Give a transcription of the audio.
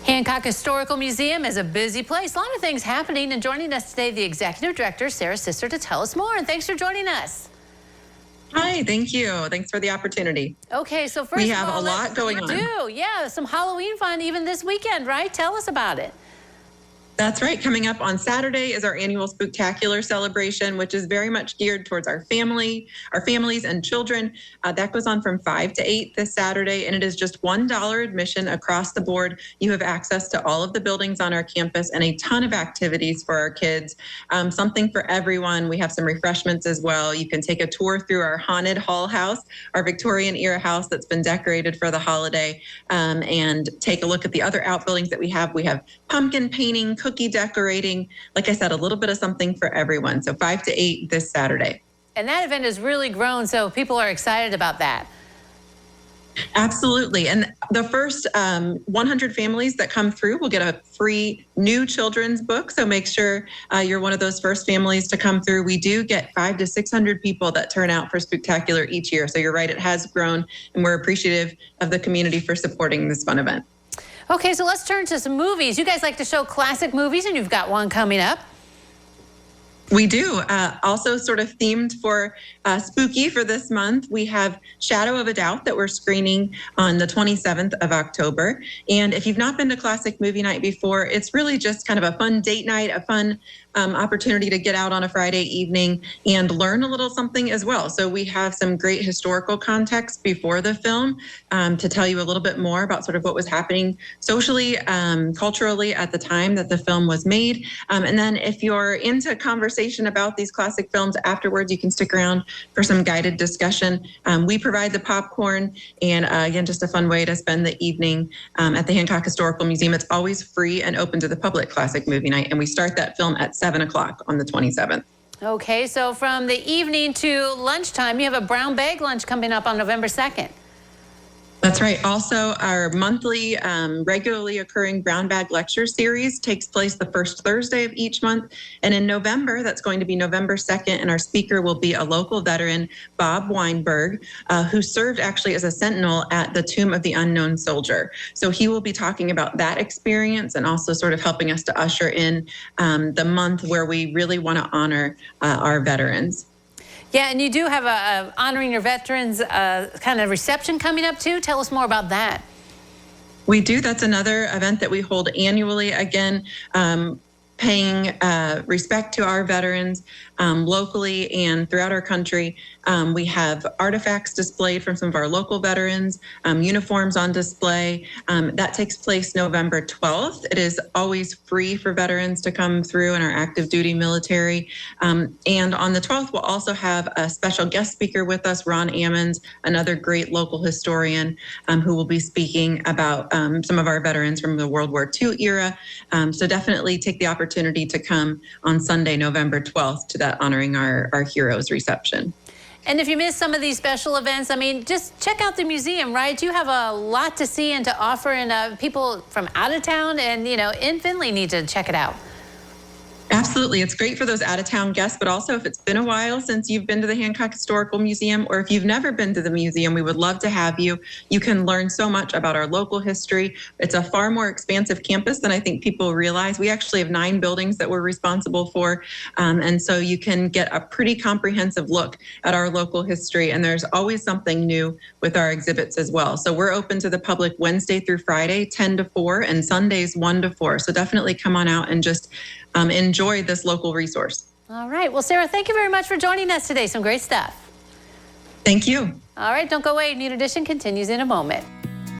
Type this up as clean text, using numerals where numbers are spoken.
Hancock Historical Museum is a busy place. A lot of things happening, and joining us today, the Executive Director, Sisser, to tell us more. And thanks for joining us. Hi, thank you. Thanks for the opportunity. Okay, so first we of have all, a lot going on. Yeah, some Halloween fun even this weekend, right? Tell us about it. That's right. Coming up on Saturday is our annual Spooktacular celebration, which is very much geared towards our families and children. That goes on from 5 to 8 this Saturday, and it is just $1 admission across the board. You have access to all of the buildings on our campus and a ton of activities for our kids, something for everyone. We have some refreshments as well. You can take a tour through our haunted Hall House, our Victorian era house that's been decorated for the holiday, and take a look at the other outbuildings that we have. We have pumpkin painting, cookie decorating, like I said, a little bit of something for everyone. So 5 to 8 this Saturday. And that event has really grown, so people are excited about that. Absolutely. And the first 100 families that come through will get a free new children's book. So make sure you're one of those first families to come through. We do get 500 to 600 people that turn out for Spooktacular each year. So you're right, it has grown, and we're appreciative of the community for supporting this fun event. Okay, so let's turn to some movies. You guys like to show classic movies, and you've got one coming up. We do. Also sort of themed for spooky for this month. We have Shadow of a Doubt that we're screening on the 27th of October. And if you've not been to Classic Movie Night before, it's really just kind of a fun date night, a fun opportunity to get out on a Friday evening and learn a little something as well. So we have some great historical context before the film to tell you a little bit more about sort of what was happening socially, culturally at the time that the film was made. And then if you're into conversation about these classic films afterwards, you can stick around for some guided discussion. We provide the popcorn, and again, just a fun way to spend the evening at the Hancock Historical Museum. It's always free and open to the public, Classic Movie Night, and we start that film at 7 o'clock on the 27th. Okay, so from the evening to lunchtime, you have a brown bag lunch coming up on November 2nd. That's right. Also, our monthly, regularly occurring Brown Bag Lecture Series takes place the first Thursday of each month. And in November, that's going to be November 2nd, and our speaker will be a local veteran, Bob Weinberg, who served actually as a sentinel at the Tomb of the Unknown Soldier. So he will be talking about that experience and also sort of helping us to usher in the month where we really want to honor our veterans. Yeah, and you do have a honoring your veterans kind of reception coming up too. Tell us more about that. We do. That's another event that we hold annually. Again, paying respect to our veterans locally and throughout our country. We have artifacts displayed from some of our local veterans, uniforms on display. That takes place November 12th. It is always free for veterans to come through in our active duty military. And on the 12th, we'll also have a special guest speaker with us, Ron Ammons, another great local historian who will be speaking about some of our veterans from the World War II era. So definitely take the opportunity to come on Sunday, November 12th, to that honoring our heroes reception. And if you miss some of these special events, I mean, just check out the museum, right? You have a lot to see and to offer, and people from out of town and, in Findlay need to check it out. Absolutely. It's great for those out-of-town guests, but also if it's been a while since you've been to the Hancock Historical Museum, or if you've never been to the museum, we would love to have you. You can learn so much about our local history. It's a far more expansive campus than I think people realize. We actually have 9 buildings that we're responsible for, and so you can get a pretty comprehensive look at our local history, and there's always something new with our exhibits as well. So we're open to the public Wednesday through Friday, 10 to 4, and Sundays 1 to 4. So definitely come on out and just enjoy this local resource. All right. Well, Sarah, thank you very much for joining us today. Some great stuff. Thank you. All right. Don't go away. New Edition continues in a moment.